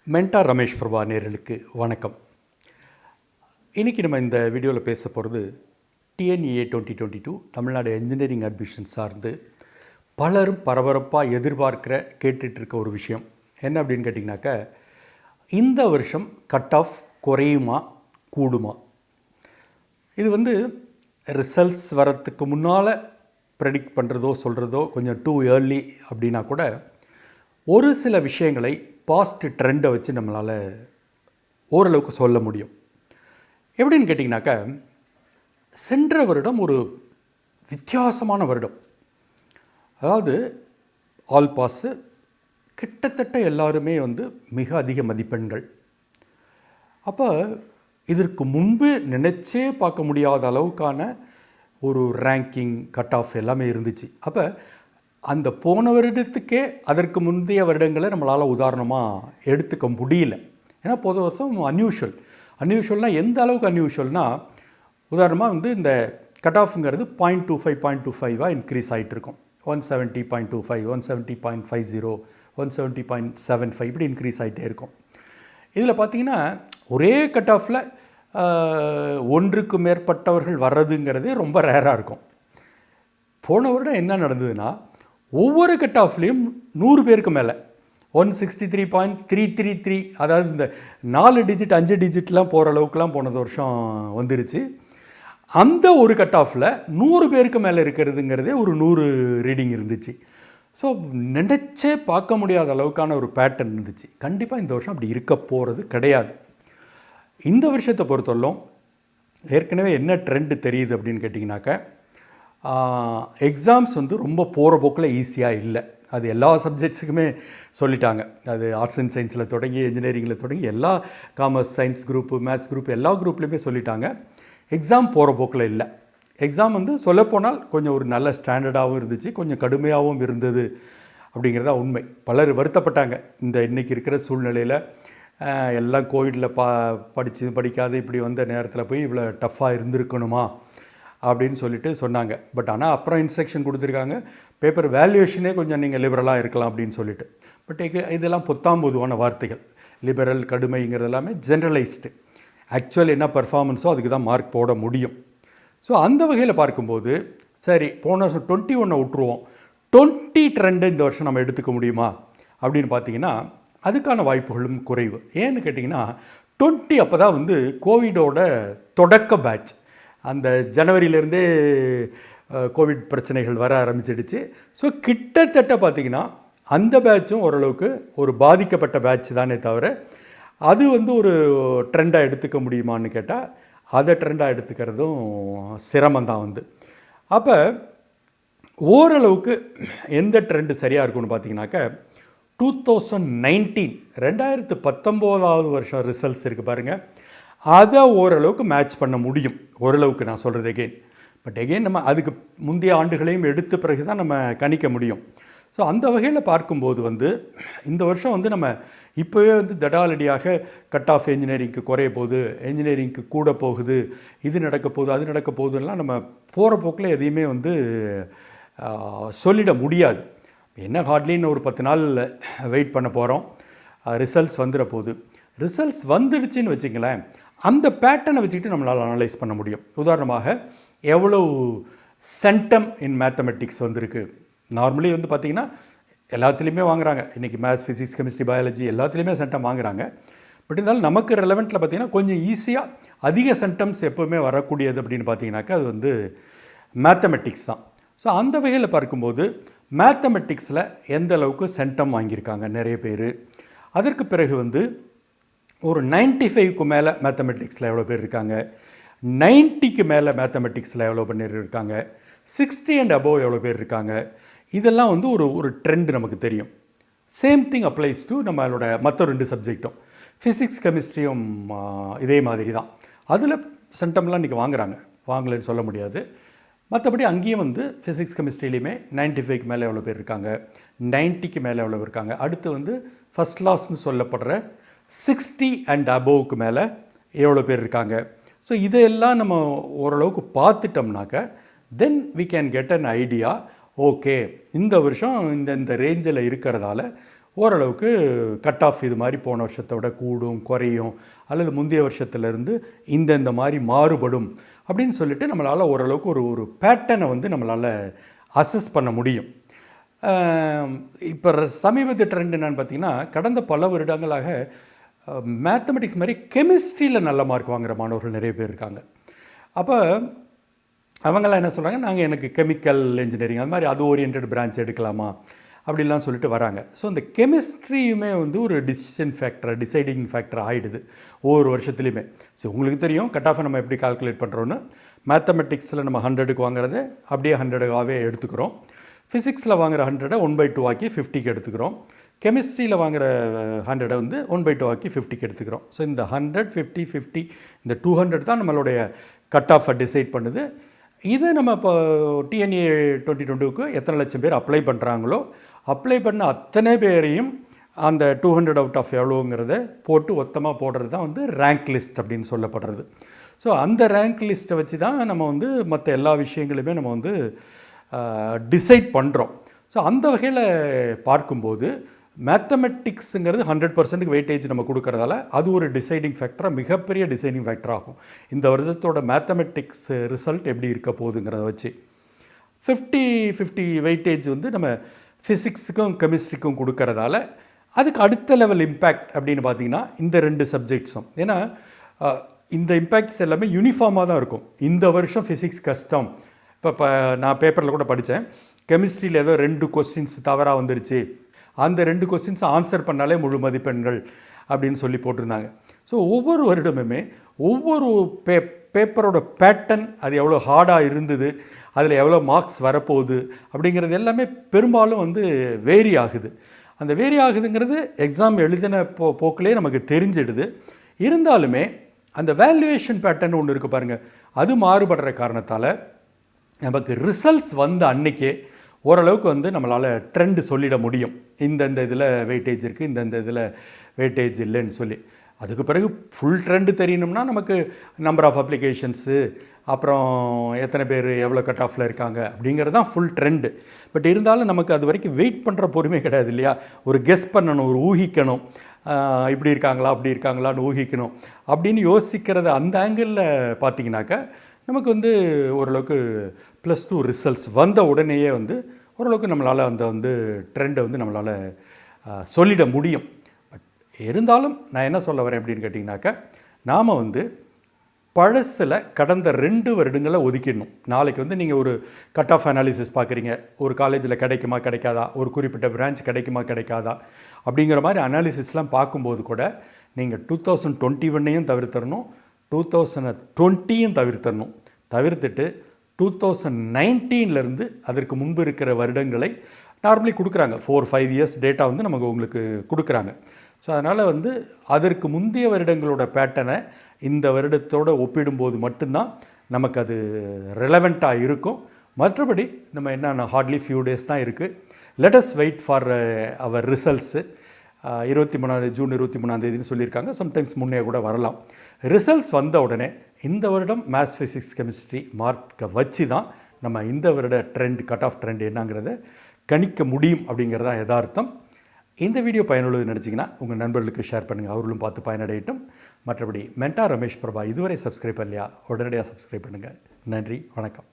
Mentor Ramesh Prabha நேயர்களுக்கு வணக்கம். இன்றைக்கி நம்ம இந்த வீடியோவில் பேச போகிறது TNEA 2022 தமிழ்நாடு என்ஜினியரிங் அட்மிஷன் சார்ந்து பலரும் பரபரப்பாக எதிர்பார்க்கிற கேட்டுட்ருக்க ஒரு விஷயம் என்ன அப்படின்னு கேட்டிங்கனாக்கா, இந்த வருஷம் கட் ஆஃப் குறையுமா கூடுமா? இது ரிசல்ட்ஸ் வரத்துக்கு முன்னால் ப்ரெடிக்ட் பண்ணுறதோ சொல்கிறதோ கொஞ்சம் டூ ஏர்லி அப்படின்னா கூட ஒரு சில விஷயங்களை பாஸ்ட் ட்ரெண்டை வச்சு நம்மளால் ஓரளவுக்கு சொல்ல முடியும். எப்படின்னு கேட்டிங்கனாக்கா, சென்ற வருடம் ஒரு வித்தியாசமான வருடம். அதாவது ஆல் பாஸு கிட்டத்தட்ட எல்லாருமே மிக அதிக மதிப்பெண்கள். அப்போ இதற்கு முன்பு நினச்சே பார்க்க முடியாத அளவுக்கான ஒரு ரேங்கிங் கட் ஆஃப் எல்லாமே இருந்துச்சு. அப்போ அந்த போன வருடத்துக்கே அதற்கு முந்தைய வருடங்களை நம்மளால் உதாரணமாக எடுத்துக்க முடியல. ஏன்னா போன வருஷம் அன்யூஷுவல்னால் எந்த அளவுக்கு அன்யூஷுவல்னால், உதாரணமாக இந்த கட் ஆஃப்ங்கிறது 0.25 இன்க்ரீஸ் ஆகிட்டு இருக்கும். 170.25 170.50 170.75 இப்படி இன்க்ரீஸ் ஆகிட்டே இருக்கும். இதில் பார்த்திங்கன்னா ஒரே கட் ஆஃபில் ஒன்றுக்கு மேற்பட்டவர்கள் வர்றதுங்கிறதே ரொம்ப ரேராக இருக்கும். போன வருடம் என்ன நடந்ததுன்னா, ஒவ்வொரு கட் ஆஃப்லேயும் 100 பேருக்கு மேலே 163.333, அதாவது இந்த 4 டிஜிட் 5 டிஜிட்லாம் போகிற அளவுக்குலாம் போனது வருஷம் வந்துருச்சு. அந்த ஒரு கட் ஆஃபில் 100 பேருக்கு மேலே இருக்கிறதுங்கிறதே ஒரு 100 ரீடிங் இருந்துச்சு. ஸோ நினச்சே பார்க்க முடியாத அளவுக்கான ஒரு பேட்டர்ன் இருந்துச்சு. கண்டிப்பாக இந்த வருஷம் அப்படி இருக்க போகிறது கிடையாது. இந்த வருஷத்தை பொறுத்தவரைக்கும் ஏற்கனவே என்ன ட்ரெண்டு தெரியுது அப்படின்னு கேட்டிங்கனாக்கா, எக்ஸாம்ஸ் ரொம்ப போகிற போக்கில் ஈஸியாக இல்லை. அது எல்லா சப்ஜெக்ட்ஸுக்குமே சொல்லிட்டாங்க. அது ஆர்ட்ஸ் அண்ட் சயின்ஸில் தொடங்கி இன்ஜினியரிங்கில் தொடங்கி எல்லா commerce science group maths group எல்லா குரூப்லேயுமே சொல்லிட்டாங்க. எக்ஸாம் போகிற போக்கில் இல்லை. எக்ஸாம் சொல்லப்போனால் கொஞ்சம் ஒரு நல்ல ஸ்டாண்டர்டாகவும் இருந்துச்சு, கொஞ்சம் கடுமையாகவும் இருந்தது அப்படிங்கிறதா உண்மை. பலர் வருத்தப்பட்டாங்க. இன்றைக்கி இருக்கிற சூழ்நிலையில் எல்லாம் கோவிடில் படிக்காது இப்படி வந்த நேரத்தில் போய் இவ்வளோ டஃப்பாக இருந்திருக்கணுமா அப்படின்னு சொல்லிட்டு சொன்னாங்க. பட் ஆனால் அப்புறம் இன்ஸ்ட்ரக்ஷன் கொடுத்துருக்காங்க, பேப்பர் வேல்யூவேஷனே கொஞ்சம் நீங்கள் லிபரலாக இருக்கலாம் அப்படின்னு சொல்லிட்டு. பட் இதெல்லாம் பொத்தாம்பொதுவான வார்த்தைகள். லிபரல் கடுமைங்கிறது எல்லாமே ஜென்ரலைஸ்டு. ஆக்சுவல் என்ன பர்ஃபார்மன்ஸோ அதுக்கு தான் மார்க் போட முடியும். ஸோ அந்த வகையில் பார்க்கும்போது சரி, போன வருஷம் 21 விட்டுருவோம், 20 ட்ரெண்டு இந்த வருஷம் நம்ம எடுத்துக்க முடியுமா அப்படின்னு பார்த்தீங்கன்னா அதுக்கான வாய்ப்புகளும் குறைவு. ஏன்னு கேட்டிங்கன்னா 20 அப்போ தான் கோவிடோட தொடக்க பேட்ச். அந்த ஜனவரியிலேருந்தே கோவிட் பிரச்சனைகள் வர ஆரம்பிச்சிடுச்சு. ஸோ கிட்டத்தட்ட பார்த்திங்கன்னா அந்த பேட்சும் ஓரளவுக்கு ஒரு பாதிக்கப்பட்ட பேட்ச் தானே தவிர அது ஒரு ட்ரெண்டாக எடுத்துக்க முடியுமான்னு கேட்டால் அதை ட்ரெண்டாக எடுத்துக்கிறதும் சிரமந்தான். அப்போ ஓரளவுக்கு எந்த ட்ரெண்டு சரியாக இருக்கும்னு பார்த்தீங்கன்னாக்கா, 2019 வருஷம் ரிசல்ட்ஸ் இருக்குது பாருங்கள், அதை ஓரளவுக்கு மேட்ச் பண்ண முடியும். ஓரளவுக்கு நான் சொல்கிறது எகெயின். பட் எகெயின் நம்ம அதுக்கு முந்தைய ஆண்டுகளையும் எடுத்த பிறகு தான் நம்ம கணிக்க முடியும். ஸோ அந்த வகையில் பார்க்கும்போது இந்த வருஷம் நம்ம இப்போவே தடாலடியாக கட் ஆஃப் இன்ஜினியரிங்க்கு குறைய போகுது, இன்ஜினியரிங்க்கு கூட போகுது, இது நடக்க போகுது அது நடக்க போகுதுலாம் நம்ம போகிற போக்கில் எதையுமே சொல்லிட முடியாது. என்ன ஹார்ட்லின்னு ஒரு 10 நாள் வெயிட் பண்ண போகிறோம். ரிசல்ட்ஸ் வந்துட போகுது. ரிசல்ட்ஸ் வந்துடுச்சின்னு வச்சுங்களேன், அந்த பேட்டர்னை வச்சுக்கிட்டு நம்மளால் அனலைஸ் பண்ண முடியும். உதாரணமாக எவ்வளோ சென்டம் இன் மேத்தமெட்டிக்ஸ் வந்திருக்கு. நார்மலி பார்த்திங்கன்னா எல்லாத்துலேயுமே வாங்குகிறாங்க. இன்றைக்கி மேத்ஸ் ஃபிசிக்ஸ் கெமிஸ்ட்ரி பயாலஜி எல்லாத்துலேயுமே சென்டம் வாங்குகிறாங்க. பட் இருந்தாலும் நமக்கு ரெலவெண்ட்டில் பார்த்திங்கன்னா கொஞ்சம் ஈஸியாக அதிக சென்டம்ஸ் எப்போவுமே வரக்கூடியது அப்படின்னு பார்த்திங்கனாக்கா அது மேத்தமெட்டிக்ஸ் தான். ஸோ அந்த வகையில் பார்க்கும்போது மேத்தமெட்டிக்ஸில் எந்த அளவுக்கு சென்டம் வாங்கியிருக்காங்க நிறைய பேர். அதற்கு பிறகு ஒரு 95க்கு மேலே மேத்தமெட்டிக்ஸில் எவ்வளோ பேர் இருக்காங்க, 90க்கு மேலே மேத்தமெட்டிக்ஸில் எவ்வளோ பேர் இருக்காங்க, 60 அண்ட் அபோவ் எவ்வளோ பேர் இருக்காங்க. இதெல்லாம் ஒரு ட்ரெண்ட் நமக்கு தெரியும். சேம் திங் அப்ளைஸ் டு நம்மளோட மற்ற 2 சப்ஜெக்டும். ஃபிசிக்ஸ் கெமிஸ்ட்ரியும் இதே மாதிரி தான். அதில் சென்டம்லாம் இன்றைக்கி வாங்குகிறாங்க, வாங்கலைன்னு சொல்ல முடியாது. மற்றபடி அங்கேயும் ஃபிசிக்ஸ் கெமிஸ்ட்ரிலையுமே 95க்கு மேலே எவ்வளோ பேர் இருக்காங்க, 90க்கு மேலே எவ்வளோ இருக்காங்க. அடுத்து ஃபஸ்ட் கிளாஸ்னு சொல்லப்படுற 60 அண்ட் அபோவுக்கு மேலே எவ்வளோ பேர் இருக்காங்க. ஸோ இதையெல்லாம் நம்ம ஓரளவுக்கு பார்த்துட்டோம்னாக்க then we can get an idea. Okay, இந்த வருஷம் இந்த ரேஞ்சில் இருக்கிறதால ஓரளவுக்கு கட் ஆஃப் இது மாதிரி போன வருஷத்தை விட கூடும் குறையும் அல்லது முந்தைய வருஷத்துலேருந்து இந்த மாதிரி மாறுபடும் அப்படின்னு சொல்லிட்டு நம்மளால் ஓரளவுக்கு ஒரு பேட்டர்னை வந்து நம்மளால் அசஸ் பண்ண முடியும். இப்போ சமீபத்து ட்ரெண்ட் என்னென்னு பார்த்திங்கன்னா, கடந்த பல வருடங்களாக மேத்தமெட்டிக்ஸ் மாதிரி கெமிஸ்ட்ரியில் நல்ல மார்க் வாங்குகிற மாணவர்கள் நிறைய பேர் இருக்காங்க. அப்போ அவங்களாம் என்ன சொல்கிறாங்க, நாங்கள் எனக்கு கெமிக்கல் இன்ஜினியரிங் அது மாதிரி அது ஓரியன்ட் பிரான்ச் எடுக்கலாமா அப்படிலாம் சொல்லிட்டு வராங்க. ஸோ இந்த கெமிஸ்ட்ரியுமே வந்து ஒரு டிசைடிங் ஃபேக்டர் ஆகிடுது ஒவ்வொரு வருஷத்துலையுமே. ஸோ உங்களுக்கு தெரியும் கட் ஆஃபை நம்ம எப்படி கால்குலேட் பண்ணுறோன்னு. மேத்தமெட்டிக்ஸில் நம்ம 100க்கு வாங்குறத அப்படியே 100ஆகவே எடுத்துக்கிறோம். ஃபிசிக்ஸில் வாங்குகிற 100 1/2 ஆக்கி 50க்கு எடுத்துக்கிறோம். கெமிஸ்ட்ரியில் வாங்குகிற 100 வந்து 1/2 ஆக்கி 50க்கு எடுத்துக்கிறோம். ஸோ இந்த 100 50 50 இந்த 200 தான் நம்மளுடைய கட் ஆஃபை டிசைட் பண்ணுது. இதை நம்ம இப்போ TNEA 2022க்கு எத்தனை லட்சம் பேர் அப்ளை பண்ணுறாங்களோ அப்ளை பண்ண அத்தனை பேரையும் அந்த 200 அவுட் ஆஃப் எவ்வளோங்கிறத போட்டு மொத்தமாக போடுறது தான் வந்து ரேங்க் லிஸ்ட் அப்படின்னு சொல்லப்படுறது. ஸோ அந்த ரேங்க் லிஸ்ட்டை வச்சு தான் நம்ம வந்து மற்ற எல்லா விஷயங்களுமே நம்ம வந்து டிசைட் பண்ணுறோம். ஸோ அந்த வகையில் பார்க்கும்போது மேத்தமெட்டிக்ஸுங்கிறது 100%க்கு வெயிட்டேஜ் நம்ம கொடுக்குறதால அது ஒரு டிசைடிங் ஃபேக்டராக மிகப்பெரிய டிசைடிங் ஃபேக்டர் ஆகும். இந்த வருடத்தோட மேத்தமெட்டிக்ஸ் ரிசல்ட் எப்படி இருக்க போகுதுங்கிறத வச்சு 50-50 வெயிட்டேஜ் வந்து நம்ம ஃபிசிக்ஸுக்கும் கெமிஸ்ட்ரிக்கும் கொடுக்கறதால அதுக்கு அடுத்த லெவல் இம்பேக்ட் அப்படின்னு பார்த்திங்கன்னா இந்த 2 சப்ஜெக்ட்ஸும். ஏன்னா இந்த இம்பேக்ட்ஸ் எல்லாமே யூனிஃபார்மாக தான் இருக்கும். இந்த வருஷம் ஃபிசிக்ஸ் கஷ்டம். இப்போ நான் பேப்பரில் கூட படித்தேன், கெமிஸ்ட்ரியில் ஏதோ 2 கொஸ்டின்ஸ் தவறாக வந்துருச்சு, அந்த 2 கொஸ்டின்ஸ் ஆன்சர் பண்ணாலே முழு மதிப்பெண்கள் அப்படின்னு சொல்லி போட்டிருந்தாங்க. ஸோ ஒவ்வொரு வருடமுமே ஒவ்வொரு பேப்பரோட பேட்டர்ன் அது எவ்வளோ ஹார்டாக இருந்தது, அதில் எவ்வளோ மார்க்ஸ் வரப்போகுது அப்படிங்கிறது எல்லாமே பெரும்பாலும் வந்து வேரி ஆகுது. அந்த வேரி ஆகுதுங்கிறது எக்ஸாம் எழுதின போக்கிலே நமக்கு தெரிஞ்சிடுது. இருந்தாலுமே அந்த வேல்யூவேஷன் பேட்டர்ன் ஒன்று இருக்குது பாருங்கள், அது மாறுபடுற காரணத்தால் நமக்கு ரிசல்ட்ஸ் வந்த அன்றைக்கே ஓரளவுக்கு வந்து நம்மளால் ட்ரெண்டு சொல்லிட முடியும். இந்தந்த இதில் வெயிட்டேஜ் இருக்குது, இந்தந்த இதில் வெயிட்டேஜ் இல்லைன்னு சொல்லி. அதுக்கு பிறகு ஃபுல் ட்ரெண்டு தெரியணும்னா நமக்கு நம்பர் ஆஃப் அப்ளிகேஷன்ஸு, அப்புறம் எத்தனை பேர் எவ்வளோ கட் ஆஃபில் இருக்காங்க அப்படிங்கிறது தான் ஃபுல் ட்ரெண்டு. பட் இருந்தாலும் நமக்கு அது வரைக்கும் வெயிட் பண்ணுற பொறுமை கிடையாது இல்லையா. ஒரு கெஸ் பண்ணணும், ஒரு ஊகிக்கணும், இப்படி இருக்காங்களா அப்படி இருக்காங்களான்னு ஊகிக்கணும் அப்படின்னு யோசிக்கிறது. அந்த ஆங்கிளில் பார்த்திங்கனாக்கா நமக்கு வந்து ஓரளவுக்கு +2 ரிசல்ட்ஸ் வந்த உடனேயே வந்து ஓரளவுக்கு நம்மளால் அந்த வந்து ட்ரெண்டை வந்து நம்மளால் சொல்லிட முடியும். பட் இருந்தாலும் நான் என்ன சொல்ல வரேன் அப்படின்னு கேட்டிங்கனாக்கா, நாம் வந்து பழசில் கடந்த 2 வருடங்களை ஒதுக்கிடணும். நாளைக்கு வந்து நீங்கள் ஒரு கட் ஆஃப் அனாலிசிஸ் பார்க்குறீங்க, ஒரு காலேஜில் கிடைக்குமா கிடைக்காதா, ஒரு குறிப்பிட்ட பிரான்ச் கிடைக்குமா கிடைக்காதா அப்படிங்கிற மாதிரி அனாலிசிஸ்லாம் பார்க்கும்போது கூட நீங்கள் 2021ஐயும் தவிர்த்தரணும், 2020யும் தவிர்த்துட்டு 2019லேருந்து அதற்கு முன்பு இருக்கிற வருடங்களை நார்மலி கொடுக்குறாங்க. 4-5 இயர்ஸ் டேட்டா வந்து நமக்கு உங்களுக்கு கொடுக்குறாங்க. ஸோ அதனால் வந்து அதற்கு முந்தைய வருடங்களோட பேட்டர்னை இந்த வருடத்தோடு ஒப்பிடும்போது மட்டும்தான் நமக்கு அது ரெலவெண்ட்டாக இருக்கும். மற்றபடி நம்ம என்ன ஹார்ட்லி ஃபியூ டேஸ் தான் இருக்குது. Let us wait for our results. 23 June 23 சொல்லியிருக்காங்க. சம்டைம்ஸ் முன்னே கூட வரலாம். ரிசல்ட்ஸ் வந்த உடனே இந்த வருடம் மேத்ஸ் ஃபிசிக்ஸ் கெமிஸ்ட்ரி மார்க்கை வச்சு தான் நம்ம இந்த வருட ட்ரெண்ட் கட் ஆஃப் ட்ரெண்ட் என்னங்கிறத கணிக்க முடியும் அப்படிங்கிறது தான் யதார்த்தம். இந்த வீடியோ பயனுள்ளது நினச்சிங்கன்னா உங்கள் நண்பர்களுக்கு ஷேர் பண்ணுங்கள், அவர்களும் பார்த்து பயனடையட்டும். மற்றபடி மென்டார் ரமேஷ் பிரபா இதுவரை சப்ஸ்கிரைப் பண்ணலையா, உடனடியாக சப்ஸ்கிரைப் பண்ணுங்கள். நன்றி, வணக்கம்.